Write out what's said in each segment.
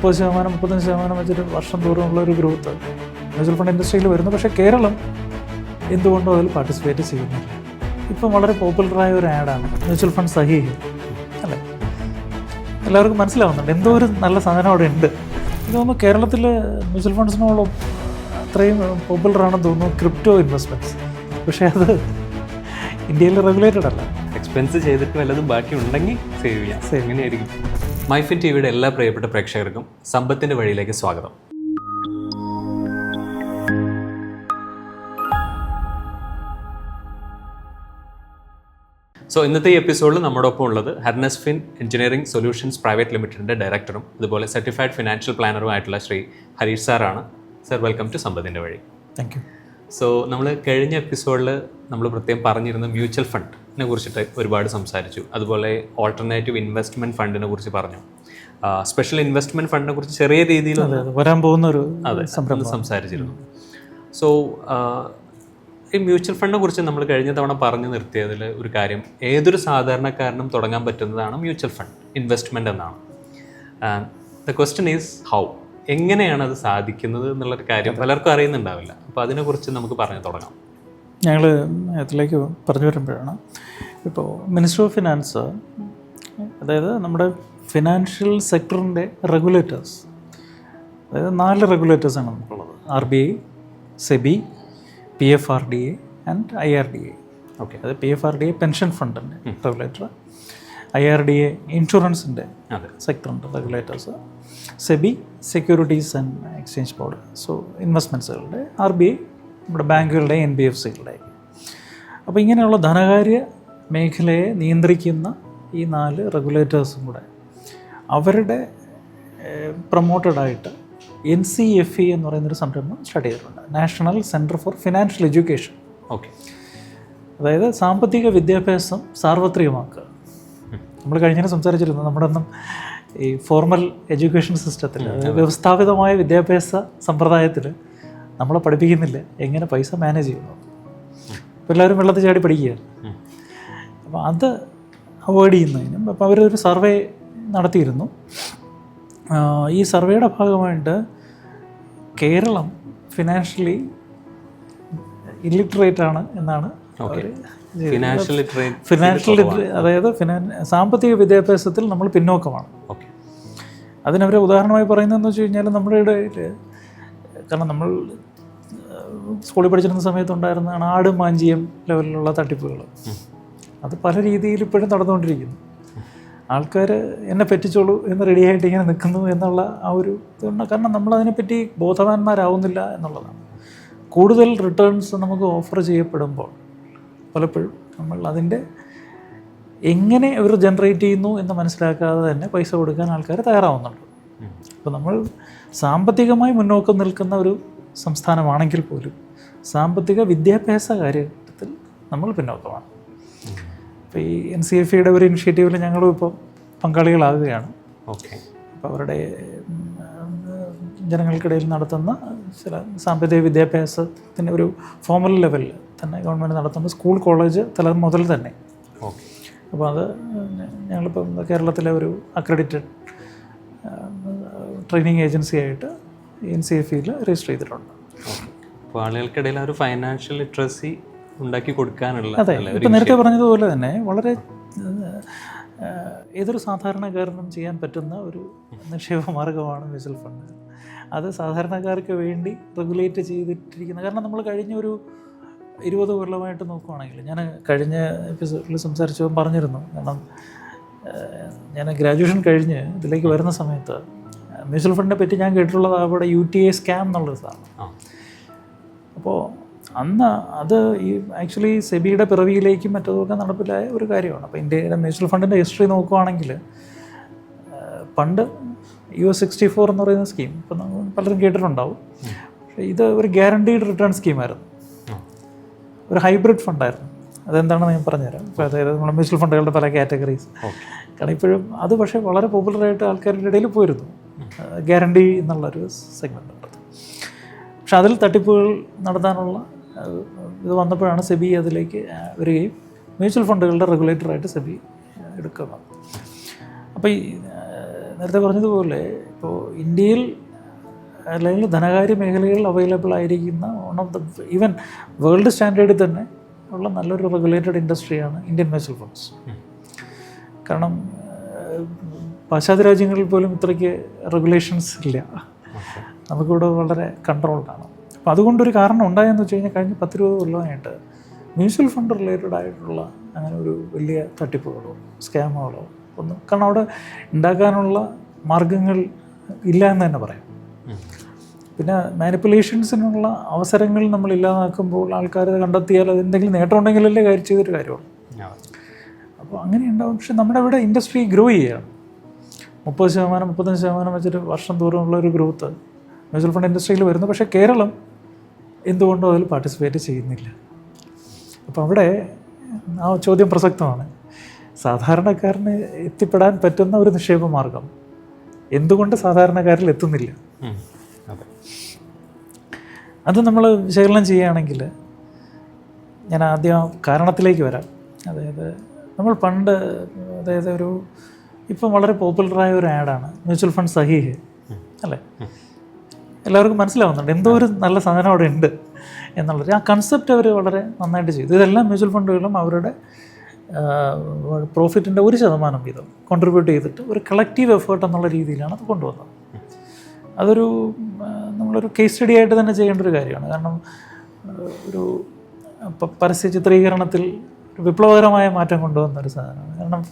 30%, 35% വെച്ചിട്ട് വർഷം തോറുമുള്ള ഒരു ഗ്രോത്ത് മ്യൂച്വൽ ഫണ്ട് ഇൻഡസ്ട്രിയിൽ വരുന്നു. പക്ഷേ കേരളം എന്തുകൊണ്ടും അതിൽ പാർട്ടിസിപ്പേറ്റ് ചെയ്യുന്നില്ല. ഇപ്പം വളരെ പോപ്പുലറായ ഒരു ആഡാണ് മ്യൂച്വൽ ഫണ്ട് സഹി അല്ലേ, എല്ലാവർക്കും മനസ്സിലാവുന്നുണ്ട് എന്തോ ഒരു നല്ല സാധനം അവിടെ ഉണ്ട്. എനിക്ക് തോന്നുന്നു കേരളത്തിൽ മ്യൂച്വൽ ഫണ്ട്സിനോളം അത്രയും പോപ്പുലറാണെന്ന് തോന്നുന്നു ക്രിപ്റ്റോ ഇൻവെസ്റ്റ്മെൻറ്റ്സ്. പക്ഷേ അത് ഇന്ത്യയിൽ റെഗുലേറ്റഡ് അല്ല. എക്സ്പെൻസ് ചെയ്തിട്ട് വല്ലതും ബാക്കി ഉണ്ടെങ്കിൽ സേവ് ചെയ്യാം, എങ്ങനെയായിരിക്കും. മൈഫിൻ ടിവിയുടെ എല്ലാ പ്രിയപ്പെട്ട പ്രേക്ഷകർക്കും സമ്പത്തിൻ്റെ വഴിയിലേക്ക് സ്വാഗതം. സോ ഇന്നത്തെ ഈ എപ്പിസോഡിൽ നമ്മുടെ ഒപ്പം ഉള്ളത് ഹർനസ് ഫിൻ എഞ്ചിനീയറിംഗ് സൊല്യൂഷൻസ് പ്രൈവറ്റ് ലിമിറ്റഡിൻ്റെ ഡയറക്ടറും അതുപോലെ സർട്ടിഫൈഡ് ഫിനാൻഷ്യൽ പ്ലാനറും ആയിട്ടുള്ള ശ്രീ ഹരീഷ് സാറാണ്. സർ, വെൽക്കം ടു സമ്പത്തിൻ്റെ വഴി. Thank you. സോ നമ്മൾ കഴിഞ്ഞ എപ്പിസോഡിൽ നമ്മൾ പ്രത്യേകം പറഞ്ഞിരുന്ന മ്യൂച്വൽ ഫണ്ടിനെ കുറിച്ചിട്ട് ഒരുപാട് സംസാരിച്ചു. അതുപോലെ ഓൾട്ടർനേറ്റീവ് ഇൻവെസ്റ്റ്മെൻറ്റ് ഫണ്ടിനെ കുറിച്ച് പറഞ്ഞു. സ്പെഷ്യൽ ഇൻവെസ്റ്റ്മെൻറ്റ് ഫണ്ടിനെ കുറിച്ച് ചെറിയ രീതിയിൽ വരാൻ പോകുന്ന ഒരു സംസാരിച്ചിരുന്നു. സോ ഈ മ്യൂച്വൽ ഫണ്ടിനെ കുറിച്ച് നമ്മൾ കഴിഞ്ഞ തവണ പറഞ്ഞു നിർത്തിയതിൽ ഒരു കാര്യം, ഏതൊരു സാധാരണക്കാരനും തുടങ്ങാൻ പറ്റുന്നതാണ് മ്യൂച്വൽ ഫണ്ട് ഇൻവെസ്റ്റ്മെൻറ്റ് എന്നാണ്. ദ ക്വസ്റ്റ്യൻ ഈസ് ഹൗ, എങ്ങനെയാണ് അത് സാധിക്കുന്നത് എന്നുള്ളൊരു കാര്യം പലർക്കും അറിയുന്നുണ്ടാവില്ല. അപ്പോൾ അതിനെക്കുറിച്ച് നമുക്ക് പറഞ്ഞു തുടങ്ങാം. ഞങ്ങൾ ഇതിലേക്ക് പറഞ്ഞു വരുമ്പോഴാണ് ഇപ്പോൾ മിനിസ്റ്റർ ഓഫ് ഫിനാൻസ്, അതായത് നമ്മുടെ ഫിനാൻഷ്യൽ സെക്ടറിൻ്റെ റെഗുലേറ്റേഴ്സ്, അതായത് 4 റെഗുലേറ്റേഴ്സാണ് നമുക്കുള്ളത്. RBI, SEBI, PFRDA and IRDA. Okay, അത് PFRDA പെൻഷൻ ഫണ്ടിൻ്റെ റെഗുലേറ്റർ, IRDA ഇൻഷുറൻസിൻ്റെ സെക്ടറിൻ്റെ regulators, SEBI securities and exchange board, so ഇൻവെസ്റ്റ്മെൻറ്റ്സുകളുടെ, RBI നമ്മുടെ ബാങ്കുകളുടെ, NBFCകളുടെ. അപ്പോൾ ഇങ്ങനെയുള്ള ധനകാര്യ മേഖലയെ നിയന്ത്രിക്കുന്ന ഈ 4 റെഗുലേറ്റേഴ്സും കൂടെ അവരുടെ പ്രൊമോട്ടഡായിട്ട് NCFE എന്ന് പറയുന്നൊരു സംരംഭം സ്റ്റാർട്ട് ചെയ്തിട്ടുണ്ട്, national centre for financial education. Okay, അതായത് സാമ്പത്തിക വിദ്യാഭ്യാസം സാർവത്രികമാക്കുക. നമ്മൾ കഴിഞ്ഞ സംസാരിച്ചിരുന്നു, നമ്മുടെ ഒന്നും ഈ ഫോർമൽ എഡ്യൂക്കേഷൻ സിസ്റ്റത്തിൽ, വ്യവസ്ഥാപിതമായ വിദ്യാഭ്യാസ സമ്പ്രദായത്തിൽ നമ്മളെ പഠിപ്പിക്കുന്നില്ല എങ്ങനെ പൈസ മാനേജ് ചെയ്യുന്നു. ഇപ്പോൾ എല്ലാവരും വെള്ളത്തിൽ ചാടി പഠിക്കുകയാണ്. അപ്പോൾ അത് അവോയ്ഡ് ചെയ്യുന്നതിനും അപ്പോൾ അവരൊരു സർവേ നടത്തിയിരുന്നു. ഈ സർവേയുടെ ഭാഗമായിട്ട് കേരളം ഫിനാൻഷ്യലി ഇല്ലിറ്ററേറ്റ് ആണ് എന്നാണ് അവർ, ഫിനാൻഷ്യൽ അതായത് സാമ്പത്തിക വിദ്യാഭ്യാസത്തിൽ നമ്മൾ പിന്നോക്കമാണ്. അതിനവരെ ഉദാഹരണമായി പറയുന്നതെന്ന് വെച്ച് കഴിഞ്ഞാൽ നമ്മുടെ ഇടയിൽ, കാരണം നമ്മൾ സ്കൂളിൽ പഠിച്ചിരുന്ന സമയത്തുണ്ടായിരുന്നതാണ് ആട് മാഞ്ചിയം ലെവലിലുള്ള തട്ടിപ്പുകൾ. അത് പല രീതിയിൽ ഇപ്പോഴും നടന്നുകൊണ്ടിരിക്കുന്നു. ആൾക്കാർ എന്നെ പറ്റിച്ചോളൂ എന്ന് റെഡിയായിട്ട് ഇങ്ങനെ നിൽക്കുന്നു എന്നുള്ള ആ ഒരു ഇതുണ്ട്. കാരണം നമ്മളതിനെപ്പറ്റി ബോധവാന്മാരാവുന്നില്ല എന്നുള്ളതാണ്. കൂടുതൽ റിട്ടേൺസ് നമുക്ക് ഓഫർ ചെയ്യപ്പെടുമ്പോൾ പലപ്പോഴും നമ്മൾ അതിൻ്റെ എങ്ങനെ അവർ ജനറേറ്റ് ചെയ്യുന്നു എന്ന് മനസ്സിലാക്കാതെ തന്നെ പൈസ കൊടുക്കാൻ ആൾക്കാർ തയ്യാറാവുന്നുണ്ട്. അപ്പോൾ നമ്മൾ സാമ്പത്തികമായി മുന്നോക്കം നിൽക്കുന്ന ഒരു സംസ്ഥാനമാണെങ്കിൽ പോലും സാമ്പത്തിക വിദ്യാഭ്യാസ കാര്യത്തിൽ നമ്മൾ പിന്നോക്കമാണ്. അപ്പോൾ ഈ NCFEയുടെ ഒരു ഇനിഷ്യേറ്റീവിൽ ഞങ്ങളും ഇപ്പോൾ പങ്കാളികളാകുകയാണ്. അപ്പോൾ അവരുടെ ജനങ്ങൾക്കിടയിൽ നടത്തുന്ന ചില സാമ്പത്തിക വിദ്യാഭ്യാസത്തിൻ്റെ ഒരു ഫോർമൽ ലെവലിൽ തന്നെ ഗവൺമെൻറ് നടത്തുന്ന സ്കൂൾ കോളേജ് തലം മുതൽ തന്നെ. അപ്പോൾ അത് ഞങ്ങളിപ്പം കേരളത്തിലെ ഒരു അക്രഡിറ്റഡ് ട്രെയിനിങ് ഏജൻസി ആയിട്ട് NCFEയിൽ രജിസ്റ്റർ ചെയ്തിട്ടുണ്ട്. അപ്പോൾ ആളുകൾക്കിടയിൽ ഒരു ഫൈനാൻഷ്യൽ ലിറ്ററസി ഉണ്ടാക്കി കൊടുക്കാനുള്ള, അതെ, ഇപ്പം നേരത്തെ പറഞ്ഞതുപോലെ തന്നെ വളരെ ഏതൊരു സാധാരണക്കാരനും ചെയ്യാൻ പറ്റുന്ന ഒരു നിക്ഷേപ മാർഗമാണ് മ്യൂച്വൽ ഫണ്ട്. അത് സാധാരണക്കാർക്ക് വേണ്ടി റെഗുലേറ്റ് ചെയ്തിട്ടിരിക്കുന്ന, കാരണം നമ്മൾ കഴിഞ്ഞ ഒരു 20 കൊല്ലമായിട്ട് നോക്കുകയാണെങ്കിൽ, ഞാൻ കഴിഞ്ഞ എപ്പിസോഡിൽ സംസാരിച്ചപ്പോൾ പറഞ്ഞിരുന്നു, കാരണം ഞാൻ ഗ്രാജുവേഷൻ കഴിഞ്ഞ് ഇതിലേക്ക് വരുന്ന സമയത്ത് മ്യൂച്വൽ ഫണ്ടിനെ പറ്റി ഞാൻ കേട്ടിട്ടുള്ളത് അവിടെ UTA സ്കാം എന്നുള്ളൊരു സാധനം. അപ്പോൾ അന്ന് അത് ഈ ആക്ച്വലി സെബിയുടെ പിറവിയിലേക്കും മറ്റതൊക്കെ നടപ്പിലായ ഒരു കാര്യമാണ്. അപ്പോൾ ഇന്ത്യയുടെ മ്യൂച്വൽ ഫണ്ടിൻ്റെ ഹിസ്റ്ററി നോക്കുകയാണെങ്കിൽ പണ്ട് US 64 എന്ന് പറയുന്ന സ്കീം ഇപ്പം പലരും കേട്ടിട്ടുണ്ടാവും. പക്ഷേ ഇത് ഒരു ഗ്യാരണ്ടീഡ് റിട്ടേൺ സ്കീമായിരുന്നു, ഒരു ഹൈബ്രിഡ് ഫണ്ടായിരുന്നു. അതെന്താണെന്ന് ഞാൻ പറഞ്ഞുതരാം. ഇപ്പോൾ അതായത് നമ്മുടെ മ്യൂച്വൽ ഫണ്ടുകളുടെ പല കാറ്റഗറീസ്, കാരണം ഇപ്പോഴും അത് പക്ഷേ വളരെ പോപ്പുലറായിട്ട് ആൾക്കാരുടെ ഇടയിൽ പോയിരുന്നു, ഗ്യാരണ്ടി എന്നുള്ളൊരു സെഗ്മെൻ്റ് ഉള്ളത്. പക്ഷെ അതിൽ തട്ടിപ്പുകൾ നടത്താനുള്ള ഇത് വന്നപ്പോഴാണ് സെബി അതിലേക്ക് വരികയും മ്യൂച്വൽ ഫണ്ടുകളുടെ റെഗുലേറ്ററായിട്ട് സെബി എടുക്കുന്നത്. അപ്പോൾ ഈ നേരത്തെ പറഞ്ഞതുപോലെ ഇപ്പോൾ ഇന്ത്യയിൽ അല്ലെങ്കിൽ ധനകാര്യ മേഖലകളിൽ അവൈലബിൾ ആയിരിക്കുന്ന one of the even world സ്റ്റാൻഡേർഡിൽ തന്നെ ഉള്ള നല്ലൊരു റെഗുലേറ്റഡ് ഇൻഡസ്ട്രിയാണ് ഇന്ത്യൻ മ്യൂച്വൽ ഫണ്ട്സ്. കാരണം പാശ്ചാത്യ രാജ്യങ്ങളിൽ പോലും ഇത്രയ്ക്ക് റെഗുലേഷൻസ് ഇല്ല, നമുക്കിവിടെ വളരെ കൺട്രോൾഡാണ്. അപ്പോൾ അതുകൊണ്ടൊരു കാരണം ഉണ്ടായെന്ന് വെച്ച് കഴിഞ്ഞാൽ കഴിഞ്ഞ 10-20 കൊല്ലമായിട്ട് മ്യൂച്വൽ ഫണ്ട് റിലേറ്റഡ് ആയിട്ടുള്ള അങ്ങനെ ഒരു വലിയ തട്ടിപ്പുകളോ സ്കാമുകളോ ഒന്നും, കാരണം അവിടെ ഉണ്ടാക്കാനുള്ള മാർഗങ്ങൾ ഇല്ല എന്ന് തന്നെ പറയാം. പിന്നെ മാനിപ്പുലേഷൻസിനുള്ള അവസരങ്ങൾ നമ്മൾ ഇല്ലാതാക്കുമ്പോൾ ആൾക്കാർ കണ്ടെത്തിയാൽ അത് എന്തെങ്കിലും നേട്ടം ഉണ്ടെങ്കിലല്ലേ കാര്യം ചെയ്തൊരു കാര്യമുള്ളൂ. അപ്പോൾ അങ്ങനെ ഉണ്ടാവും. പക്ഷെ നമ്മുടെ ഇവിടെ ഇൻഡസ്ട്രി ഗ്രോ ചെയ്യുകയാണ്. 30%, 35% വെച്ചിട്ട് വർഷം തോറുമുള്ള ഒരു ഗ്രോത്ത് മ്യൂച്വൽ ഫണ്ട് ഇൻഡസ്ട്രിയിൽ വരുന്നു. പക്ഷേ കേരളം എന്തുകൊണ്ടും അതിൽ പാർട്ടിസിപ്പേറ്റ് ചെയ്യുന്നില്ല. അപ്പോൾ അവിടെ ആ ചോദ്യം പ്രസക്തമാണ്. സാധാരണക്കാരന് എത്തിപ്പെടാൻ പറ്റുന്ന ഒരു നിക്ഷേപ മാർഗം എന്തുകൊണ്ട് സാധാരണക്കാരിൽ എത്തുന്നില്ല? അത് നമ്മൾ വിശകലനം ചെയ്യുകയാണെങ്കിൽ ഞാൻ ആദ്യം കാരണത്തിലേക്ക് വരാം. അതായത് നമ്മൾ പണ്ട്, അതായത് ഇപ്പം വളരെ പോപ്പുലറായ ഒരു ആഡാണ് മ്യൂച്വൽ ഫണ്ട് സഹീഹ് അല്ലേ? എല്ലാവർക്കും മനസ്സിലാവുന്നുണ്ട് എന്തോ ഒരു നല്ല സാധനം അവിടെ ഉണ്ട് എന്നുള്ളത്. ആ കൺസെപ്റ്റ് അവർ വളരെ നന്നായിട്ട് ചെയ്തു. ഇതെല്ലാം മ്യൂച്വൽ ഫണ്ടുകളും അവരുടെ പ്രോഫിറ്റിൻ്റെ 1% വീതം കോൺട്രിബ്യൂട്ട് ചെയ്തിട്ട് ഒരു കളക്റ്റീവ് എഫേർട്ട് എന്നുള്ള രീതിയിലാണ് അത് കൊണ്ടുവന്നത്. അതൊരു നമ്മളൊരു കേസ് സ്റ്റഡി ആയിട്ട് തന്നെ ചെയ്യേണ്ട ഒരു കാര്യമാണ്. കാരണം ഒരു പരസ്യ ചിത്രീകരണത്തിൽ ഒരു വിപ്ലവകരമായ മാറ്റം കൊണ്ടുവന്ന ഒരു സാധനമാണ്. കാരണം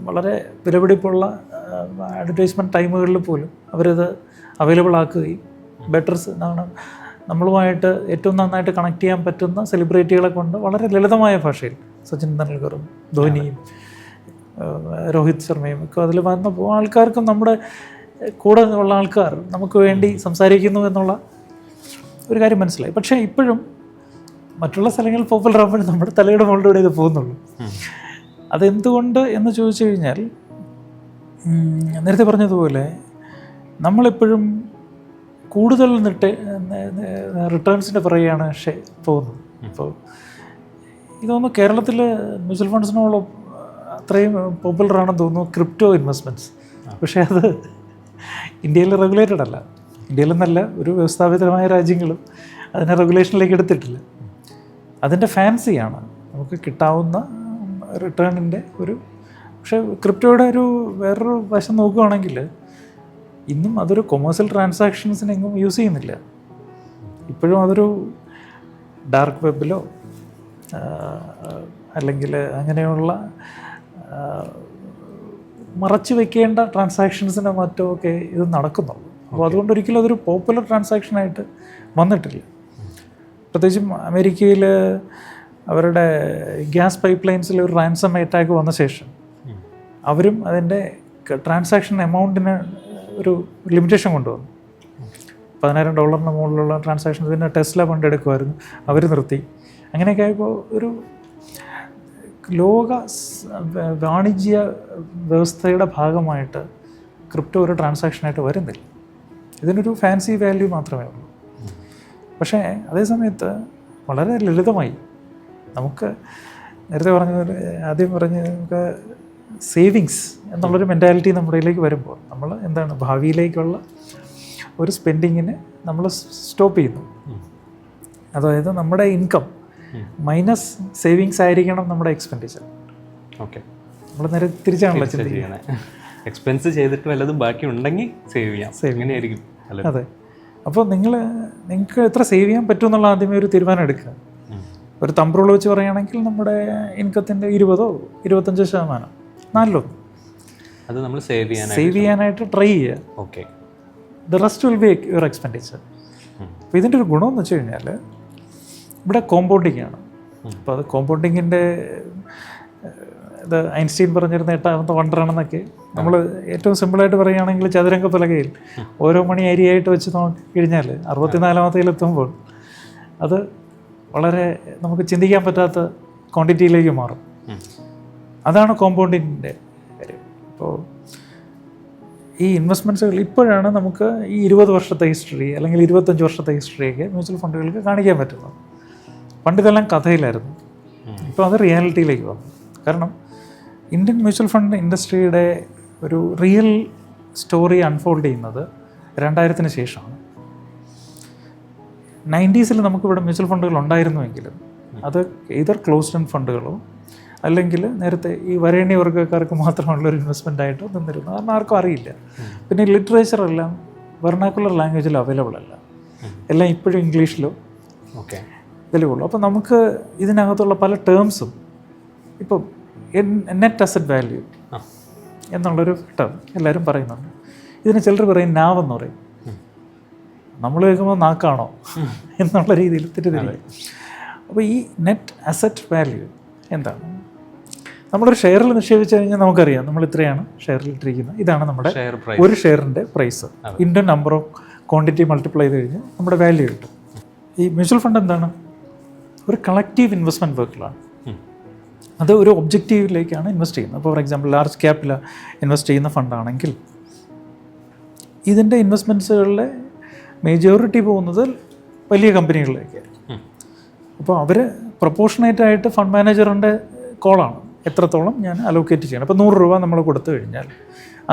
വളരെ വിലപിടിപ്പുള്ള അഡ്വർടൈസ്മെൻറ്റ് ടൈമുകളിൽ പോലും അവരത് അവൈലബിൾ ആക്കുകയും നമ്മളുമായിട്ട് ഏറ്റവും നന്നായിട്ട് കണക്ട് ചെയ്യാൻ പറ്റുന്ന സെലിബ്രിറ്റികളെ കൊണ്ട് വളരെ ലളിതമായ ഭാഷയിൽ, സച്ചിൻ തെണ്ടുൽക്കറും ധോനിയും രോഹിത് ശർമ്മയും ഒക്കെ അതിൽ വന്നപ്പോൾ ആൾക്കാർക്കും നമ്മുടെ കൂടെ ഉള്ള ആൾക്കാർ നമുക്ക് വേണ്ടി സംസാരിക്കുന്നു എന്നുള്ള ഒരു കാര്യം മനസ്സിലായി. പക്ഷേ ഇപ്പോഴും മറ്റുള്ള സ്ഥലങ്ങളിൽ പോപ്പുലർ ആകുമ്പോഴും നമ്മുടെ തലയുടെ മുകളിലൂടെ ഇത് പോകുന്നുള്ളൂ. അതെന്തുകൊണ്ട് എന്ന് ചോദിച്ചു കഴിഞ്ഞാൽ, നേരത്തെ പറഞ്ഞതുപോലെ നമ്മളെപ്പോഴും കൂടുതൽ റിട്ടേൺസിൻ്റെ പുറകെയാണ് പോകുന്നത്. ഇപ്പോൾ ഇതൊന്നും കേരളത്തിൽ മ്യൂച്വൽ ഫണ്ട്സിനോളം അത്രയും പോപ്പുലറാണെന്ന് തോന്നുന്നു ക്രിപ്റ്റോ ഇൻവെസ്റ്റ്മെൻറ്റ്സ്. പക്ഷേ അത് ഇന്ത്യയിൽ റെഗുലേറ്റഡ് അല്ല. ഇന്ത്യയിലെന്നല്ല, ഒരു വ്യവസ്ഥാപിതമായ രാജ്യങ്ങളും അതിനെ റെഗുലേഷനിലേക്ക് എടുത്തിട്ടില്ല. അതിൻ്റെ ഫാൻസിയാണ് നമുക്ക് കിട്ടാവുന്ന റിട്ടേണിൻ്റെ പക്ഷേ ക്രിപ്റ്റോയുടെ വേറൊരു വശം നോക്കുകയാണെങ്കിൽ ഇന്നും അതൊരു കൊമേഴ്സ്യൽ ട്രാൻസാക്ഷൻസിനെങ്ങും യൂസ് ചെയ്യുന്നില്ല. ഇപ്പോഴും അതൊരു ഡാർക്ക് വെബിലോ അല്ലെങ്കിൽ അങ്ങനെയുള്ള മറച്ചു വെക്കേണ്ട ട്രാൻസാക്ഷൻസിനോ മറ്റോ ഒക്കെ ഇത് നടക്കുന്നുള്ളൂ. അപ്പോൾ അതുകൊണ്ട് ഒരിക്കലും അതൊരു പോപ്പുലർ ട്രാൻസാക്ഷനായിട്ട് വന്നിട്ടില്ല. പ്രത്യേകിച്ചും അമേരിക്കയിൽ അവരുടെ ഗ്യാസ് പൈപ്പ് ലൈൻസിൽ ഒരു റാൻസം അറ്റാക്ക് വന്ന ശേഷം അവരും അതിൻ്റെ ട്രാൻസാക്ഷൻ എമൗണ്ടിന് ഒരു ലിമിറ്റേഷൻ കൊണ്ടുവന്നു. $10,000 മുകളിലുള്ള ട്രാൻസാക്ഷൻ, പിന്നെ ടെസ്ല ഫണ്ട് എടുക്കുമായിരുന്നു, അവർ നിർത്തി. അങ്ങനെയൊക്കെ ആയപ്പോൾ ഒരു ലോക വാണിജ്യ വ്യവസ്ഥയുടെ ഭാഗമായിട്ട് ക്രിപ്റ്റോ ഒരു ട്രാൻസാക്ഷനായിട്ട് വരുന്നില്ല. ഇതിനൊരു ഫാൻസി വാല്യൂ മാത്രമേ ഉള്ളൂ. പക്ഷേ അതേസമയത്ത് വളരെ ലളിതമായി നമുക്ക് നേരത്തെ ആദ്യം നമുക്ക് സേവിങ്സ് എന്നുള്ളൊരു മെൻറ്റാലിറ്റി നമ്മുടെ ഇതിലേക്ക് വരുമ്പോൾ നമ്മൾ എന്താണ് ഭാവിയിലേക്കുള്ള ഒരു സ്പെൻഡിങ്ങിന് നമ്മൾ സ്റ്റോപ്പ് ചെയ്യുന്നു. അതായത് നമ്മുടെ ഇൻകം മൈനസ് സേവിങ്സ് ആയിരിക്കണം നമ്മുടെ എക്സ്പെൻഡിച്ചർ. ഓക്കെ, നമ്മൾ നേരെ തിരിച്ചാണല്ലോ ചിന്തിക്കുന്നത്. എക്സ്പെൻസ് ചെയ്തിട്ട് വല്ലതും ബാക്കി ഉണ്ടെങ്കിൽ സേവ് ചെയ്യാം, എങ്ങനെയായിരിക്കും? അതെ. അപ്പോൾ നിങ്ങൾക്ക് എത്ര സേവ് ചെയ്യാൻ പറ്റും എന്നുള്ള ആദ്യമേ ഒരു തീരുമാനം എടുക്കുക. ഒരു തമ്പ്രോൾ വെച്ച് പറയുകയാണെങ്കിൽ നമ്മുടെ ഇൻകത്തിൻ്റെ 20-25% 4 അത് നമ്മൾ സേവ് ചെയ്യാനായിട്ട് ട്രൈ ചെയ്യുക. Okay, the rest will be your expenditure. അപ്പോൾ ഇതിൻ്റെ ഒരു ഗുണമെന്ന് വെച്ച് കഴിഞ്ഞാൽ ഇവിടെ കോമ്പൗണ്ടിങ് ആണ്. അപ്പോൾ അത് കോമ്പൗണ്ടിങ്ങിൻ്റെ ഇത് ഐൻസ്റ്റീൻ പറഞ്ഞിരുന്ന 8ാമത്തെ വണ്ടറാണെന്നൊക്കെ നമ്മൾ ഏറ്റവും സിമ്പിളായിട്ട് പറയുകയാണെങ്കിൽ ചതുരംഗ പലകയിൽ ഓരോ മണി അരിയായിട്ട് വെച്ച് നോക്കി കഴിഞ്ഞാൽ 64ാമത്തേലെത്തുമ്പോൾ അത് വളരെ നമുക്ക് ചിന്തിക്കാൻ പറ്റാത്ത ക്വാണ്ടിറ്റിയിലേക്ക് മാറും. അതാണ് കോമ്പൗണ്ടിങ്ങിൻ്റെ കാര്യം. അപ്പോൾ ഈ ഇൻവെസ്റ്റ്മെൻറ്റ്സുകൾ ഇപ്പോഴാണ് നമുക്ക് ഈ 20 വർഷത്തെ ഹിസ്റ്ററി അല്ലെങ്കിൽ 25 വർഷത്തെ ഹിസ്റ്ററിയൊക്കെ മ്യൂച്വൽ ഫണ്ടുകൾക്ക് കാണിക്കാൻ പറ്റുന്നത്. പണ്ട് ഇതെല്ലാം കഥയിലായിരുന്നു. ഇപ്പോൾ അത് റിയാലിറ്റിയിലേക്ക് വന്നു. കാരണം ഇന്ത്യൻ മ്യൂച്വൽ ഫണ്ട് ഇൻഡസ്ട്രിയുടെ ഒരു റിയൽ സ്റ്റോറി അൺഫോൾഡ് ചെയ്യുന്നത് 2000-ന് ശേഷമാണ്. 90s നമുക്കിവിടെ മ്യൂച്വൽ ഫണ്ടുകൾ ഉണ്ടായിരുന്നുവെങ്കിലും അത് either ക്ലോസ്ഡ് എൻഡ് ഫണ്ടുകളോ അല്ലെങ്കിൽ നേരത്തെ ഈ വരേണ്യ വർഗ്ഗക്കാർക്ക് മാത്രമുള്ളൊരു ഇൻവെസ്റ്റ്മെൻ്റ് ആയിട്ടോ നിന്നിരുന്നു. കാരണം ആർക്കും അറിയില്ല. പിന്നെ ലിറ്ററേച്ചറെല്ലാം വെർണാക്കുലർ ലാംഗ്വേജിൽ അവൈലബിൾ അല്ല, എല്ലാം ഇപ്പോഴും ഇംഗ്ലീഷിലോ ഇതിലുള്ളൂ. അപ്പോൾ നമുക്ക് ഇതിനകത്തുള്ള പല ടേംസും ഇപ്പം നെറ്റ് അസറ്റ് വാല്യൂ എന്നുള്ളൊരു ടേം എല്ലാവരും പറയുന്നുണ്ട്. ഇതിന് ചിലർ പറയും നാവ് എന്ന് പറയും. നമ്മൾ കേൾക്കുമ്പോൾ നാക്കാണോ എന്നുള്ള രീതിയിൽ തെറ്റിദ്ധരിക്കും. അപ്പോൾ ഈ നെറ്റ് അസറ്റ് വാല്യൂ എന്താണ്? നമ്മളൊരു ഷെയറിൽ നിക്ഷേപിച്ച് കഴിഞ്ഞാൽ നമുക്കറിയാം നമ്മൾ ഇത്രയാണ് ഷെയറിൽ ഇട്ടിരിക്കുന്നത്, ഇതാണ് നമ്മുടെ ഒരു ഷെയറിൻ്റെ price. Into number of quantity multiply ചെയ്ത് കഴിഞ്ഞാൽ നമ്മുടെ വാല്യൂ കിട്ടും. ഈ മ്യൂച്വൽ ഫണ്ട് എന്താണ്? ഒരു കളക്റ്റീവ് ഇൻവെസ്റ്റ്മെൻറ്റ് വെഹിക്കിളാണ്. അത് ഒരു ഒബ്ജക്റ്റീവിലേക്കാണ് ഇൻവെസ്റ്റ് ചെയ്യുന്നത്. അപ്പോൾ ഫോർ എക്സാമ്പിൾ ലാർജ് ക്യാപ്പിൽ ഇൻവെസ്റ്റ് ചെയ്യുന്ന ഫണ്ടാണെങ്കിൽ ഇതിൻ്റെ ഇൻവെസ്റ്റ്മെൻറ്റ്സുകളിലെ മെജോറിറ്റി പോകുന്നത് വലിയ കമ്പനികളിലേക്കാണ്. അപ്പോൾ അവർ പ്രൊപ്പോർഷനേറ്റായിട്ട് ഫണ്ട് മാനേജറിൻ്റെ കോളാണ് എത്രത്തോളം ഞാൻ അലോക്കേറ്റ് ചെയ്യണം. അപ്പോൾ 100 രൂപ നമ്മൾ കൊടുത്തു കഴിഞ്ഞാൽ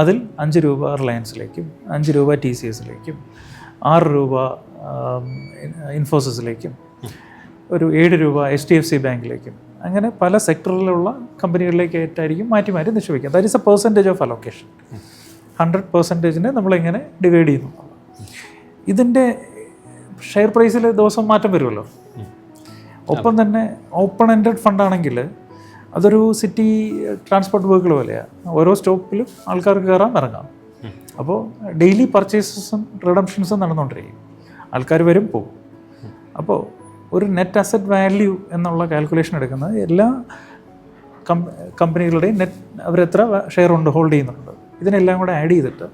അതിൽ 5 രൂപ റിലയൻസിലേക്കും 5 രൂപ TCSലേക്കും 6 രൂപ ഇൻഫോസിസിലേക്കും ഒരു 7 രൂപ HDFC ബാങ്കിലേക്കും അങ്ങനെ പല സെക്ടറിലുള്ള കമ്പനികളിലേക്കായിട്ടായിരിക്കും മാറ്റി മാറ്റി നിക്ഷേപിക്കുക. That is a percentage of allocation. 100%-നെ നമ്മളിങ്ങനെ ഡിവൈഡ് ചെയ്യുന്നു. ഇതിൻ്റെ ഷെയർ പ്രൈസിൽ ദിവസം മാറ്റം വരുമല്ലോ. ഒപ്പം തന്നെ ഓപ്പൺ എൻഡഡ് ഫണ്ടാണെങ്കിൽ അതൊരു സിറ്റി ട്രാൻസ്പോർട്ട് വെഹിക്കിൾ പോലെയാണ്. ഓരോ സ്റ്റോപ്പിലും ആൾക്കാർക്ക് കയറാം ഇറങ്ങാം. അപ്പോൾ ഡെയിലി പർച്ചേസസും റിഡംഷൻസും നടന്നുകൊണ്ടിരിക്കും. ആൾക്കാർ വരും പോകും. അപ്പോൾ ഒരു നെറ്റ് അസറ്റ് വാല്യൂ എന്നുള്ള കാൽക്കുലേഷൻ എടുക്കുന്നത് എല്ലാ കമ്പനികളുടെയും നെറ്റ് അവരെത്ര ഷെയർ ഉണ്ട് ഹോൾഡ് ചെയ്യുന്നുണ്ട് ഇതിനെല്ലാം കൂടെ ആഡ് ചെയ്തിട്ട്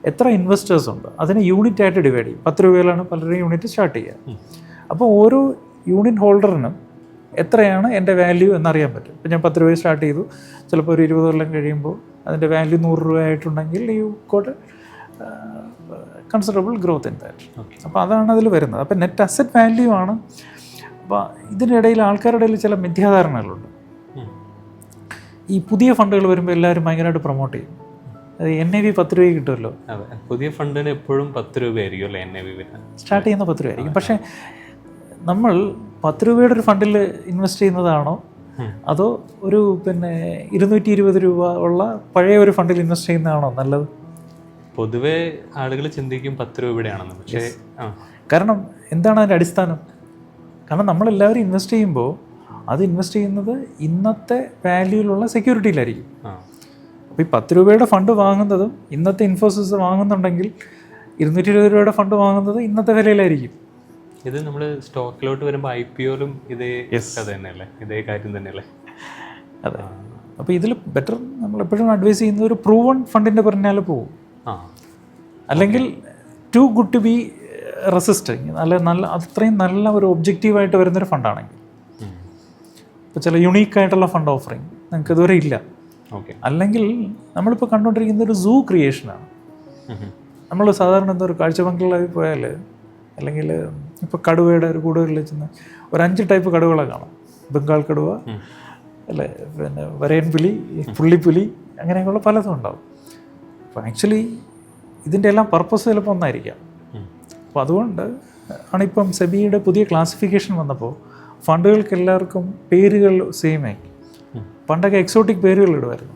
എത്ര ഇൻവെസ്റ്റേഴ്സ് ഉണ്ട് അതിനെ യൂണിറ്റ് ആയിട്ട് ഡിവൈഡ് ചെയ്യും. 10 രൂപയിലാണ് പലരുടെയും യൂണിറ്റ് സ്റ്റാർട്ട് ചെയ്യുക. അപ്പോൾ ഓരോ യൂണിറ്റ് ഹോൾഡറിനും എത്രയാണ് എൻ്റെ വാല്യൂ എന്നറിയാൻ പറ്റും. ഇപ്പോൾ ഞാൻ 10 രൂപ സ്റ്റാർട്ട് ചെയ്തു, ചിലപ്പോൾ ഒരു 20 കൊല്ലം കഴിയുമ്പോൾ അതിൻ്റെ വാല്യൂ 100 രൂപ ആയിട്ടുണ്ടെങ്കിൽ you got considerable growth in that. അപ്പോൾ അതാണ് അതിൽ വരുന്നത്. അപ്പോൾ നെറ്റ് അസറ്റ് വാല്യൂ ആണ്. അപ്പോൾ ഇതിനിടയിൽ ആൾക്കാരുടെ ഇടയിൽ ചില മിഥ്യാധാരണകളുണ്ട്. ഈ പുതിയ ഫണ്ടുകൾ വരുമ്പോൾ എല്ലാവരും ഭയങ്കരമായിട്ട് പ്രൊമോട്ട് ചെയ്യും. അത് NAV 10 രൂപയ്ക്ക് കിട്ടുമല്ലോ. പുതിയ ഫണ്ടിന് എപ്പോഴും 10 രൂപയായിരിക്കും അല്ലേ NAV സ്റ്റാർട്ട് ചെയ്യുന്ന 10 രൂപയായിരിക്കും. പക്ഷേ നമ്മൾ 10 രൂപയുടെ ഒരു ഫണ്ടിൽ ഇൻവെസ്റ്റ് ചെയ്യുന്നതാണോ അതോ ഒരു 220 രൂപ ഉള്ള പഴയ ഒരു ഫണ്ടിൽ ഇൻവെസ്റ്റ് ചെയ്യുന്നതാണോ നല്ലത്? പൊതുവേ ആളുകൾ ചിന്തിക്കും 10 രൂപയുടെയാണെന്ന്. പക്ഷേ കാരണം എന്താണ് അതിൻ്റെ അടിസ്ഥാനം? കാരണം നമ്മളെല്ലാവരും ഇൻവെസ്റ്റ് ചെയ്യുമ്പോൾ അത് ഇൻവെസ്റ്റ് ചെയ്യുന്നത് ഇന്നത്തെ വാല്യൂയിലുള്ള സെക്യൂരിറ്റിയിലായിരിക്കും. അപ്പോൾ ഈ 10 രൂപയുടെ ഫണ്ട് വാങ്ങുന്നതും ഇന്നത്തെ ഇൻഫോസിസ് വാങ്ങുന്നുണ്ടെങ്കിൽ 220 രൂപയുടെ ഫണ്ട് വാങ്ങുന്നത് ഇന്നത്തെ വിലയിലായിരിക്കും. ഇത് നമ്മൾ സ്റ്റോക്കിലോട്ട് വരുമ്പോൾ IPO-ലും ഇതേ കഥ തന്നെയല്ലേ, ഇതേ കാര്യം തന്നെയല്ലേ? അതെ. അപ്പോൾ ഇതിൽ ബെറ്റർ നമ്മളെപ്പോഴും അഡ്വൈസ് ചെയ്യുന്നത് ഒരു പ്രൂവൺ ഫണ്ടിൻ്റെ പിറന്നാല് പോകും. അല്ലെങ്കിൽ ടു ഗുഡ് ടു ബി റെസിസ്റ്റിങ്, നല്ല അത്രയും നല്ല ഒരു ഒബ്ജക്റ്റീവായിട്ട് വരുന്നൊരു ഫണ്ടാണെങ്കിൽ. ഇപ്പോൾ ചില യുണീക്കായിട്ടുള്ള ഫണ്ട് ഓഫറിങ് നിങ്ങൾക്ക് ഇതുവരെ ഇല്ല. അല്ലെങ്കിൽ നമ്മളിപ്പോൾ കണ്ടുകൊണ്ടിരിക്കുന്ന ഒരു സൂ ക്രിയേഷനാണ്. നമ്മൾ സാധാരണ എന്താ ഒരു കാഴ്ച ബംഗ്ലാവിൽ പോയാൽ അല്ലെങ്കിൽ ഇപ്പോൾ കടുവയുടെ ഒരു കൂടുതൽ ചെന്ന് ഒരു 5 ടൈപ്പ് കടുവകളെ കാണാം. ബംഗാൾ കടുവ അല്ലേ, വരയൻപുലി, പുള്ളിപ്പുലി, അങ്ങനെയൊക്കെയുള്ള പലതും ഉണ്ടാവും. അപ്പോൾ ആക്ച്വലി ഇതിൻ്റെ എല്ലാം പർപ്പസ് ചിലപ്പോൾ ഒന്നായിരിക്കാം. അപ്പോൾ അതുകൊണ്ട് ആണിപ്പം സെബിയുടെ പുതിയ ക്ലാസിഫിക്കേഷൻ വന്നപ്പോൾ ഫണ്ടുകൾക്ക് എല്ലാവർക്കും പേരുകൾ സെയിം ആയി. പണ്ടൊക്കെ എക്സോട്ടിക് പേരുകൾ ഇടുമായിരുന്നു.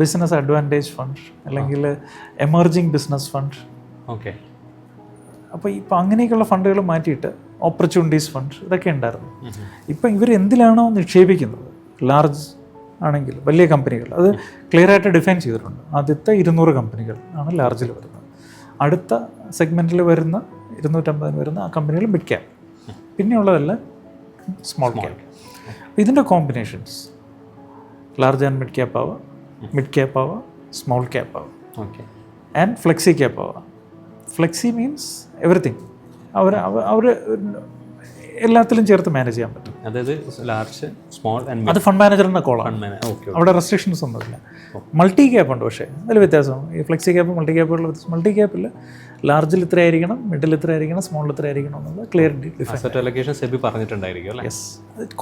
ബിസിനസ് അഡ്വാൻറ്റേജ് ഫണ്ട് അല്ലെങ്കിൽ എമർജിങ് ബിസിനസ് ഫണ്ട്. ഓക്കെ. അപ്പോൾ ഇപ്പോൾ അങ്ങനെയൊക്കെയുള്ള ഫണ്ടുകൾ മാറ്റിയിട്ട് ഓപ്പർച്യൂണിറ്റീസ് ഫണ്ട് ഇതൊക്കെ ഉണ്ടായിരുന്നു. ഇപ്പം ഇവർ എന്തിലാണോ നിക്ഷേപിക്കുന്നത്, ലാർജ് ആണെങ്കിൽ വലിയ കമ്പനികൾ, അത് ക്ലിയറായിട്ട് ഡിഫൈൻ ചെയ്തിട്ടുണ്ട്. ആദ്യത്തെ 200 കമ്പനികൾ ആണ് ലാർജിൽ വരുന്നത്. അടുത്ത സെഗ്മെൻറ്റിൽ വരുന്ന 250 വരുന്ന ആ കമ്പനികൾ മിഡ് ക്യാപ്, പിന്നെയുള്ളതെല്ലാം സ്മോൾ ക്യാപ്. ഇതിൻ്റെ combinations large and mid cap ആവാം, മിഡ് ക്യാപ്പ് ആവാം, സ്മോൾ ക്യാപ്പ് ആവാം, ആൻഡ് ഫ്ലെക്സി ക്യാപ്പ് ആവാം. Flexi means everything. അവർ എല്ലാത്തിലും ചേർത്ത് മാനേജ് ചെയ്യാൻ പറ്റും. അതായത് ലാർജ്, സ്മോൾ ആൻഡ് അത് ഫണ്ട് മാനേജറിൻ്റെ കോളാണ്. അവിടെ റെസ്ട്രിക്ഷൻസ് ഒന്നുമില്ല. മൾട്ടി ക്യാപ്പ് ഉണ്ട്, പക്ഷേ അതിൽ വ്യത്യാസമാണ്. ഈ ഫ്ലെക്സി ക്യാപ്പ് മൾട്ടി ക്യാപ്പുള്ള വ്യത്യാസം. മൾട്ടി ക്യാപ്പിൽ ലാർജിൽ ഇത്ര ആയിരിക്കണം, മിഡിൽ ഇത്ര ആയിരിക്കണം, സ്മോളിൽ ഇത്ര ആയിരിക്കണം എന്നുള്ളത് clear define. Asset allocation SEBI പറഞ്ഞിട്ടുണ്ടായിരിക്കും അല്ലേ? യെസ്.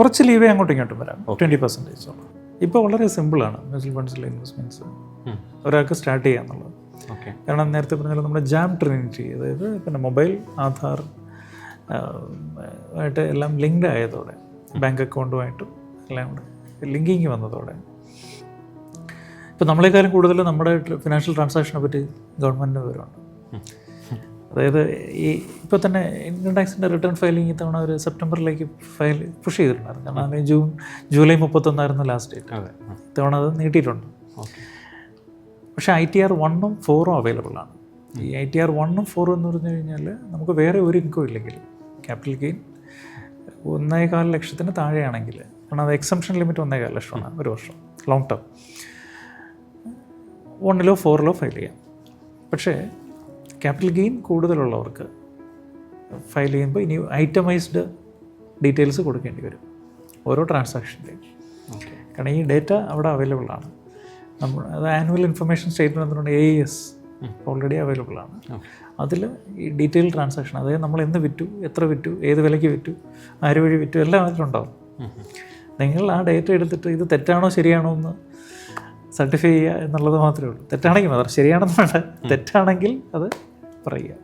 കുറച്ച് ലീവേ അങ്ങോട്ടും ഇങ്ങോട്ടും വരാം, 20%. ഇപ്പോൾ വളരെ സിമ്പിളാണ് മ്യൂച്വൽ ഫണ്ട്സിലെ ഇൻവെസ്റ്റ്മെൻറ്റ്സ് ഒരാൾക്ക് സ്റ്റാർട്ട് ചെയ്യാന്നുള്ളത്. ഓക്കെ. കാരണം നേരത്തെ പറഞ്ഞാൽ നമ്മുടെ ജാം ട്രിനിറ്റി, അതായത് പിന്നെ മൊബൈൽ, ആധാർ ആയിട്ട് എല്ലാം ലിങ്ക്ഡ് ആയതോടെ, ബാങ്ക് അക്കൗണ്ടുമായിട്ടും എല്ലാം കൂടെ ലിങ്കിങ് വന്നതോടെ ഇപ്പോൾ നമ്മളെക്കാളും കൂടുതൽ നമ്മുടെ ഫിനാൻഷ്യൽ ട്രാൻസാക്ഷനെ പറ്റി ഗവൺമെൻറ്റിന് വിവരമുണ്ട്. അതായത് ഈ ഇപ്പോൾ തന്നെ ഇൻകം ടാക്സിൻ്റെ റിട്ടേൺ ഫയലിംഗ് ഇത്തവണ ഒരു സെപ്റ്റംബറിലേക്ക് ഫയൽ പുഷ് ചെയ്തിട്ടുണ്ടായിരുന്നു. കാരണം അതിന് ജൂലൈ 31 ലാസ്റ്റ് ഡേറ്റ്. ഇത്തവണ അത് നീട്ടിയിട്ടുണ്ട്. പക്ഷേ ITR 1 ഉം 4 അവൈലബിൾ ആണ്. ഈ ITR 1 ഉം 4 എന്ന് പറഞ്ഞു കഴിഞ്ഞാൽ നമുക്ക് വേറെ ഒരു ഇൻകം ഇല്ലെങ്കിൽ, ക്യാപിറ്റൽ ഗെയിൻ 1.25 ലക്ഷത്തിന് താഴെയാണെങ്കിൽ, കാരണം അത് എക്സംഷൻ ലിമിറ്റ് 1.25 ലക്ഷമാണ് ഒരു വർഷം, ലോങ് ടേം, 1 ലോ 4 ലോ ഫയൽ ചെയ്യാം. പക്ഷേ ക്യാപിറ്റൽ ഗെയിൻ കൂടുതലുള്ളവർക്ക് ഫയൽ ചെയ്യുമ്പോൾ ഇനി ഐറ്റമൈസ്ഡ് ഡീറ്റെയിൽസ് കൊടുക്കേണ്ടി വരും ഓരോ ട്രാൻസാക്ഷൻ്റെയും. കാരണം ഈ ഡേറ്റ അവിടെ അവൈലബിൾ ആണ്. അത് ആനുവൽ ഇൻഫർമേഷൻ സ്റ്റേറ്റ്മെൻറ്റ് എന്തുകൊണ്ട് AIS ഓൾറെഡി അവൈലബിൾ ആണ്. അതിൽ ഈ ഡീറ്റെയിൽ ട്രാൻസാക്ഷൻ, അതായത് നമ്മൾ എന്ന് വിറ്റു, എത്ര വിറ്റു, ഏത് വിലയ്ക്ക് വിറ്റു, ആര് വഴി വിറ്റു, എല്ലാം അതിലുണ്ടാവും. നിങ്ങൾ ആ ഡേറ്റ എടുത്തിട്ട് ഇത് തെറ്റാണോ ശരിയാണോ എന്ന് സർട്ടിഫൈ ചെയ്യുക എന്നുള്ളത് മാത്രമേ ഉള്ളൂ. തെറ്റാണെങ്കിൽ മാത്രം, ശരിയാണെന്ന് വേണ്ട, തെറ്റാണെങ്കിൽ അത് പറയുക.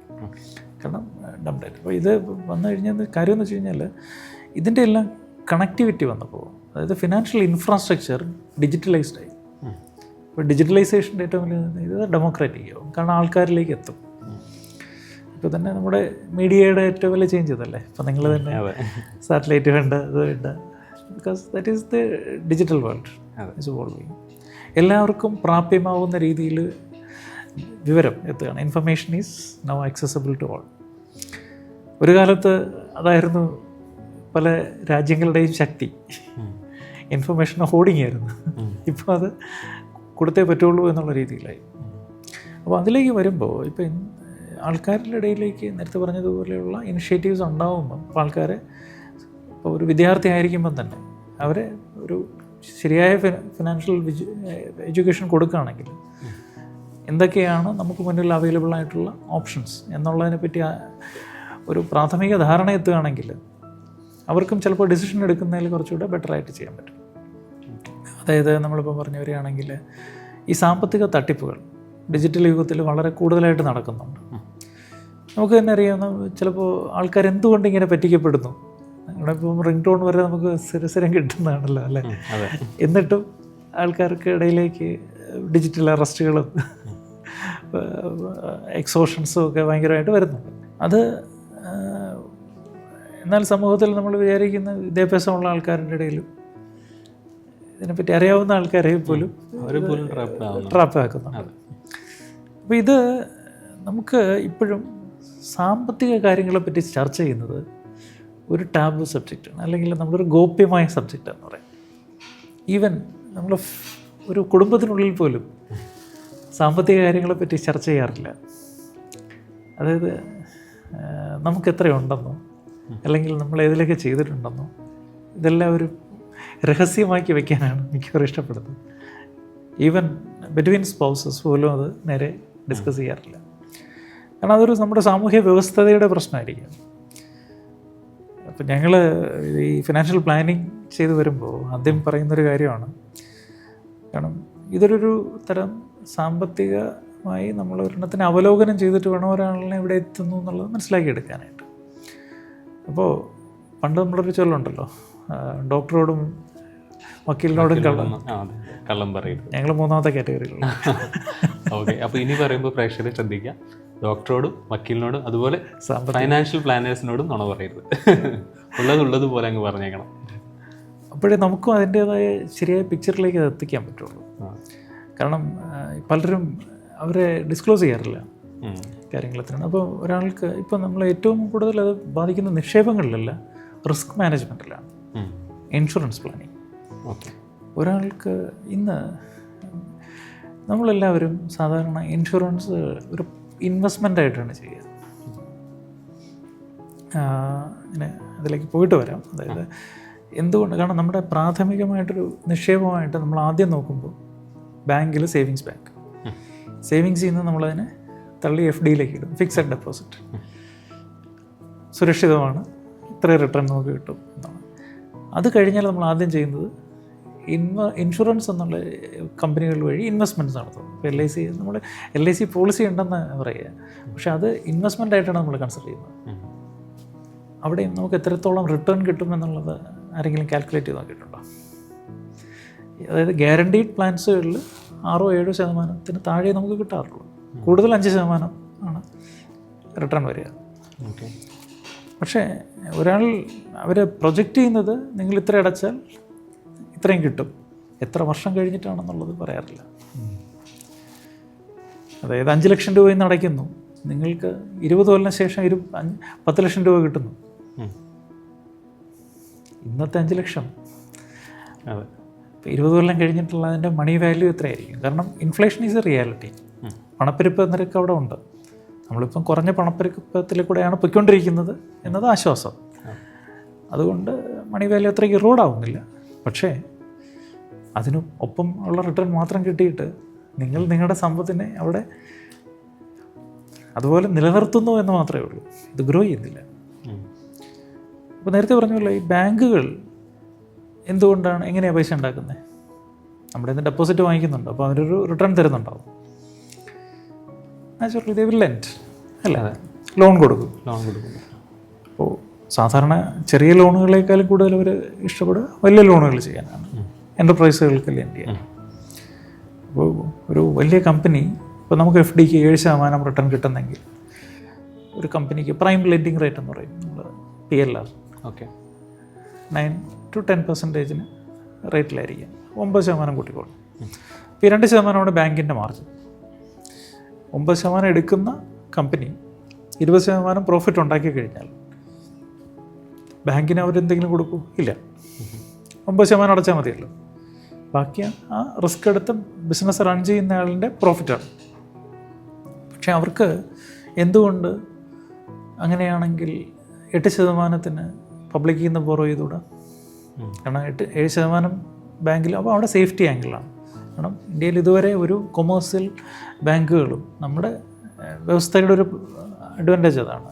കാരണം ഡം ഡേറ്റ. അപ്പോൾ ഇത് വന്നു കഴിഞ്ഞാൽ കാര്യം എന്ന് വെച്ച് കഴിഞ്ഞാൽ ഇതിൻ്റെ എല്ലാം കണക്ടിവിറ്റി വന്നപ്പോൾ, അതായത് ഫിനാൻഷ്യൽ ഇൻഫ്രാസ്ട്രക്ചർ ഡിജിറ്റലൈസ്ഡ് ആയി. ഇപ്പോൾ ഡിജിറ്റലൈസേഷൻ്റെ ഏറ്റവും വലിയ ഇത് ഡെമോക്രാറ്റിക് ആവും, കാരണം ആൾക്കാരിലേക്ക് എത്തും. ഇപ്പോൾ തന്നെ നമ്മുടെ മീഡിയയുടെ ഏറ്റവും വലിയ ചേഞ്ച് ഇതല്ലേ. ഇപ്പോൾ നിങ്ങൾ തന്നെ സാറ്റലൈറ്റ് വേണ്ട, ഇത് വേണ്ട, because that is the digital world is evolving. എല്ലാവർക്കും പ്രാപ്യമാവുന്ന രീതിയിൽ വിവരം എത്തുകയാണ്. Information is now accessible to all. ഒരു കാലത്ത് അതായിരുന്നു പല രാജ്യങ്ങളുടെയും ശക്തി, ഇൻഫർമേഷൻ ഹോർഡിങ് ആയിരുന്നു. ഇപ്പോൾ അത് കൊടുത്തേ പറ്റുള്ളൂ എന്നുള്ള രീതിയിലായി. അപ്പോൾ അതിലേക്ക് വരുമ്പോൾ ഇപ്പം ആൾക്കാരുടെ ഇടയിലേക്ക് നേരത്തെ പറഞ്ഞതുപോലെയുള്ള ഇനിഷ്യേറ്റീവ്സ് ഉണ്ടാകുമ്പം ഇപ്പോൾ ആൾക്കാരെ, ഇപ്പോൾ ഒരു വിദ്യാർത്ഥി ആയിരിക്കുമ്പം തന്നെ അവരെ ഒരു ശരിയായ ഫിനാൻഷ്യൽ എഡ്യൂക്കേഷൻ കൊടുക്കുകയാണെങ്കിൽ എന്തൊക്കെയാണ് നമുക്ക് മുന്നിൽ അവൈലബിൾ ആയിട്ടുള്ള ഓപ്ഷൻസ് എന്നുള്ളതിനെ പറ്റി ഒരു പ്രാഥമിക ധാരണ എത്തുകയാണെങ്കിൽ അവർക്കും ചിലപ്പോൾ ഡിസിഷൻ എടുക്കുന്നതിൽ കുറച്ചുകൂടെ ബെറ്ററായിട്ട് ചെയ്യാൻ പറ്റും. അതായത് നമ്മളിപ്പോൾ പറഞ്ഞു വരികയാണെങ്കിൽ ഈ സാമ്പത്തിക തട്ടിപ്പുകൾ ഡിജിറ്റൽ യുഗത്തിൽ വളരെ കൂടുതലായിട്ട് നടക്കുന്നുണ്ട്. നമുക്ക് തന്നെ അറിയാവുന്ന ചിലപ്പോൾ ആൾക്കാർ എന്തുകൊണ്ട് ഇങ്ങനെ പറ്റിക്കപ്പെടുന്നു. ഇവിടെ ഇപ്പം റിംഗ് ടോൺ വരെ നമുക്ക് സ്ഥിരം കിട്ടുന്നതാണല്ലോ അല്ലേ. എന്നിട്ടും ആൾക്കാർക്ക് ഇടയിലേക്ക് ഡിജിറ്റൽ അറസ്റ്റുകളും എക്സോഷൻസും ഒക്കെ ഭയങ്കരമായിട്ട് വരുന്നുണ്ട്. അത് എന്നാൽ സമൂഹത്തിൽ നമ്മൾ വിചാരിക്കുന്ന വിദ്യാഭ്യാസമുള്ള ആൾക്കാരുടെ ഇടയിലും ഇതിനെപ്പറ്റി അറിയാവുന്ന ആൾക്കാരെ പോലും ട്രാപ്പാക്കുന്നുണ്ട്. അപ്പോൾ ഇത് നമുക്ക് ഇപ്പോഴും സാമ്പത്തിക കാര്യങ്ങളെപ്പറ്റി ചർച്ച ചെയ്യുന്നത് ഒരു ടാബു സബ്ജക്റ്റാണ്, അല്ലെങ്കിൽ നമ്മളൊരു ഗോപ്യമായ സബ്ജക്റ്റാണെന്ന് പറയാം. ഈവൻ നമ്മൾ ഒരു കുടുംബത്തിനുള്ളിൽ പോലും സാമ്പത്തിക കാര്യങ്ങളെപ്പറ്റി ചർച്ച ചെയ്യാറില്ല. അതായത് നമുക്ക് എത്രയുണ്ടെന്നോ അല്ലെങ്കിൽ നമ്മൾ ഏതിലൊക്കെ ചെയ്തിട്ടുണ്ടെന്നോ ഇതെല്ലാം ഒരു രഹസ്യമാക്കി വെക്കാനാണ് മിക്കവാറും ഇഷ്ടപ്പെടുന്നത്. ഈവൻ ബിറ്റ്വീൻ സ്പൗസസ് പോലും അത് നേരെ ഡിസ്കസ് ചെയ്യാറില്ല. കാരണം അതൊരു നമ്മുടെ സാമൂഹ്യ വ്യവസ്ഥതയുടെ പ്രശ്നമായിരിക്കും. അപ്പം ഞങ്ങൾ ഈ ഫിനാൻഷ്യൽ പ്ലാനിങ് ചെയ്ത് വരുമ്പോൾ ആദ്യം പറയുന്നൊരു കാര്യമാണ്, കാരണം ഇതൊരു തരം സാമ്പത്തികമായി നമ്മൾ ഒരെണ്ണത്തിന് അവലോകനം ചെയ്തിട്ട് വേണം ഒരാളിനെ ഇവിടെ എത്തുന്നു എന്നുള്ളത് മനസ്സിലാക്കിയെടുക്കാനായിട്ട്. അപ്പോൾ പണ്ട് നമ്മളൊരു ചൊല്ലുണ്ടല്ലോ, ഡോക്ടറോടും വക്കീലിനോടും കള്ളം പറയും. ഞങ്ങൾ മൂന്നാമത്തെ കാറ്റഗറിയിലുള്ള. ഓക്കെ. അപ്പോൾ ഇനി പറയുമ്പോൾ പ്രേക്ഷകരെ ശ്രദ്ധിക്കുക, ഡോക്ടറോടും വക്കീലിനോടും അതുപോലെ ഫൈനാൻഷ്യൽ പ്ലാനേഴ്സിനോടും നുണ പറയരുത്. ഉള്ളതുപോലെ അങ്ങ് പറഞ്ഞേക്കണം. അപ്പോഴേ നമുക്കും അതിൻ്റേതായ ശരിയായ പിക്ചറിലേക്ക് അത് എത്തിക്കാൻ പറ്റുള്ളൂ. കാരണം പലരും അവരെ ഡിസ്ക്ലോസ് ചെയ്യാറില്ല കാര്യങ്ങളെത്തിനാണ്. അപ്പോൾ ഒരാൾക്ക് ഇപ്പോൾ നമ്മൾ ഏറ്റവും കൂടുതൽ അത് ബാധിക്കുന്ന നിക്ഷേപങ്ങളിലല്ല, റിസ്ക് മാനേജ്മെൻറ്റിലാണ്, ഇൻഷുറൻസ് പ്ലാനിങ്. ഒരാൾക്ക് ഇന്ന് നമ്മളെല്ലാവരും സാധാരണ ഇൻഷുറൻസ് ഒരു ഇൻവെസ്റ്റ്മെൻ്റ് ആയിട്ടാണ് ചെയ്യുക. ഇങ്ങനെ അതിലേക്ക് പോയിട്ട് വരാം. അതായത് എന്തുകൊണ്ട്? കാരണം നമ്മുടെ പ്രാഥമികമായിട്ടൊരു നിക്ഷേപമായിട്ട് നമ്മൾ ആദ്യം നോക്കുമ്പോൾ ബാങ്കിൽ സേവിങ്സ് ബാങ്ക്, സേവിങ്സിൽ നിന്ന് നമ്മളതിനെ തള്ളി FDയിലേക്ക് ഇടും, ഫിക്സഡ് ഡെപ്പോസിറ്റ്, സുരക്ഷിതമാണ്, ഇത്ര റിട്ടേൺ നമുക്ക് കിട്ടും എന്നാണ്. അത് കഴിഞ്ഞാൽ നമ്മൾ ആദ്യം ചെയ്യുന്നത് ഇൻഷുറൻസ് എന്നുള്ള കമ്പനികൾ വഴി ഇൻവെസ്റ്റ്മെൻറ്റ്സ് നടത്തുന്നു. ഇപ്പോൾ നമ്മൾ LIC പോളിസി ഉണ്ടെന്ന് പറയുക, പക്ഷേ അത് ഇൻവെസ്റ്റ്മെൻ്റ് ആയിട്ടാണ് നമ്മൾ കൺസിഡർ ചെയ്യുന്നത്. അവിടെയും നമുക്ക് എത്രത്തോളം റിട്ടേൺ കിട്ടുമെന്നുള്ളത് ആരെങ്കിലും കാൽക്കുലേറ്റ് ചെയ്ത് നോക്കിയിട്ടുണ്ടോ? അതായത് ഗ്യാരണ്ടീഡ് പ്ലാൻസുകളിൽ 6-7% താഴെ നമുക്ക് കിട്ടാറുള്ളൂ. കൂടുതൽ 5% ആണ് റിട്ടേൺ വരിക. പക്ഷേ ഒരാൾ അവർ പ്രൊജക്റ്റ് ചെയ്യുന്നത് നിങ്ങൾ ഇത്ര അടച്ചാൽ ഇത്രയും കിട്ടും, എത്ര വർഷം കഴിഞ്ഞിട്ടാണെന്നുള്ളത് പറയാറില്ല. അതായത് 5 ലക്ഷം രൂപയിൽ നിന്ന് അടയ്ക്കുന്നു, നിങ്ങൾക്ക് 20 കൊല്ലം ശേഷം 10 ലക്ഷം രൂപ കിട്ടുന്നു. ഇന്നത്തെ 5 ലക്ഷം 20 കൊല്ലം കഴിഞ്ഞിട്ടുള്ള അതിൻ്റെ മണി വാല്യൂ എത്രയായിരിക്കും? കാരണം ഇൻഫ്ലേഷൻ ഈസ് എ റിയാലിറ്റി. പണപ്പെരുപ്പ നിരക്ക് അവിടെ ഉണ്ട്. നമ്മളിപ്പം കുറഞ്ഞ പണപ്പെരുപ്പത്തിൽ കൂടെയാണ് പൊയ്ക്കൊണ്ടിരിക്കുന്നത് എന്നത് ആശ്വാസം. അതുകൊണ്ട് മണി വാല്യൂ അത്രയ്ക്ക് ഇറോഡാവുന്നില്ല. പക്ഷേ അതിന് ഒപ്പം ഉള്ള റിട്ടേൺ മാത്രം കിട്ടിയിട്ട് നിങ്ങൾ നിങ്ങളുടെ സമ്പത്തിനെ അവിടെ അതുപോലെ നിലനിർത്തുന്നു എന്ന് മാത്രമേ ഉള്ളൂ. ഇത് ഗ്രോ ചെയ്യുന്നില്ല. അപ്പോൾ നേരത്തെ പറഞ്ഞല്ലോ, ഈ ബാങ്കുകൾ എന്തുകൊണ്ടാണ് എങ്ങനെയാണ് പൈസ ഉണ്ടാക്കുന്നത്? നമ്മുടെ ഇന്ന് ഡെപ്പോസിറ്റ് വാങ്ങിക്കുന്നുണ്ട്, അപ്പോൾ അവരൊരു റിട്ടേൺ തരുന്നുണ്ടാവും. നാച്ചുറലി ദേ വിൽ ലെൻഡ്, അല്ല ലോൺ കൊടുക്കും. അപ്പോൾ സാധാരണ ചെറിയ ലോണുകളേക്കാളും കൂടുതൽ അവർ ഇഷ്ടപ്പെടുക വലിയ ലോണുകൾ ചെയ്യാനാണ്, എൻ്റർപ്രൈസുകൾക്ക് ലെൻഡ് ചെയ്യാൻ. അപ്പോൾ ഒരു വലിയ കമ്പനി, ഇപ്പോൾ നമുക്ക് FDക്ക് 7% റിട്ടേൺ കിട്ടുന്നെങ്കിൽ ഒരു കമ്പനിക്ക് പ്രൈം ലെൻഡിങ് റേറ്റ് എന്ന് പറയും, നമ്മൾ PLR 9-10% റേറ്റിലായിരിക്കും. 9% കൂട്ടിക്കോളും. ഇപ്പോൾ 2% ബാങ്കിൻ്റെ മാർജിൻ. 9% എടുക്കുന്ന കമ്പനി 20% പ്രോഫിറ്റ് ഉണ്ടാക്കി കഴിഞ്ഞാൽ ബാങ്കിന് അവരെന്തെങ്കിലും കൊടുക്കൂ? ഇല്ല. 9% അടച്ചാൽ മതിയല്ലോ. ബാക്കി ആ റിസ്ക് എടുത്ത് ബിസിനസ് റൺ ചെയ്യുന്ന ആളിൻ്റെ പ്രോഫിറ്റാണ്. പക്ഷെ അവർക്ക് എന്തുകൊണ്ട് അങ്ങനെയാണെങ്കിൽ 8% പബ്ലിക്കിൽ നിന്ന് ബോറോ ചെയ്തുകൂടാ? കാരണം 7% ബാങ്കിൽ, അപ്പോൾ അവിടെ സേഫ്റ്റി ആംഗിളാണ്. കാരണം ഇന്ത്യയിൽ ഇതുവരെ ഒരു കൊമേഴ്സ്യൽ ബാങ്കുകളും നമ്മുടെ വ്യവസ്ഥയുടെ ഒരു അഡ്വാൻറ്റേജ് അതാണ്.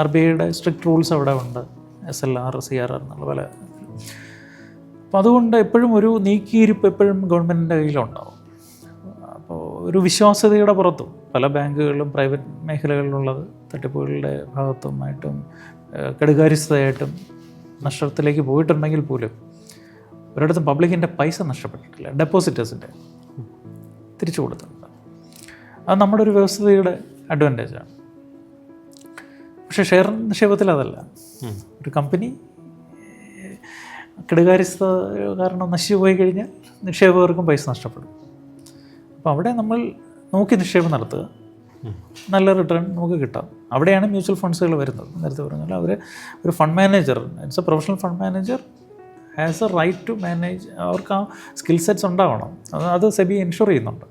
RBIയുടെ സ്ട്രിക്റ്റ് റൂൾസ് അവിടെ ഉണ്ട്, SLR, CRR എന്നുള്ള പല. അപ്പോൾ അതുകൊണ്ട് എപ്പോഴും ഒരു നീക്കിയിരിപ്പ് എപ്പോഴും ഗവൺമെൻറ്റിൻ്റെ കയ്യിലുണ്ടാവും. അപ്പോൾ ഒരു വിശ്വാസ്യതയുടെ പുറത്തും പല ബാങ്കുകളിലും പ്രൈവറ്റ് മേഖലകളിലുള്ളത് തട്ടിപ്പുകളുടെ ഭാഗത്തുമായിട്ടും കെടുകാര്യസ്ഥതയായിട്ടും നഷ്ടത്തിലേക്ക് പോയിട്ടുണ്ടെങ്കിൽ പോലും ഒരിടത്തും പബ്ലിക്കിൻ്റെ പൈസ നഷ്ടപ്പെട്ടിട്ടില്ല. ഡെപ്പോസിറ്റേഴ്സിൻ്റെ തിരിച്ചു കൊടുത്തിട്ടുണ്ട്. അത് നമ്മുടെ ഒരു വ്യവസ്ഥയുടെ അഡ്വാൻറ്റേജാണ്. പക്ഷേ ഷെയർ നിക്ഷേപത്തിൽ അതല്ല. ഒരു കമ്പനി കെടുകാര്യസ്ഥത കാരണം നശിച്ചു പോയി കഴിഞ്ഞാൽ നിക്ഷേപകർക്കും പൈസ നഷ്ടപ്പെടും. അപ്പോൾ അവിടെ നമ്മൾ നോക്കി നിക്ഷേപം നടത്തുക, നല്ല റിട്ടേൺ നമുക്ക് കിട്ടാം. അവിടെയാണ് മ്യൂച്വൽ ഫണ്ട്സുകൾ വരുന്നത്. നേരത്തെ പറഞ്ഞാൽ അവർ ഒരു fund manager, it's a professional fund manager has a right to manage. അവർക്ക് ആ സ്കിൽ സെറ്റ്സ് ഉണ്ടാവണം. അത് സെബി എൻഷുർ ചെയ്യുന്നുണ്ട്.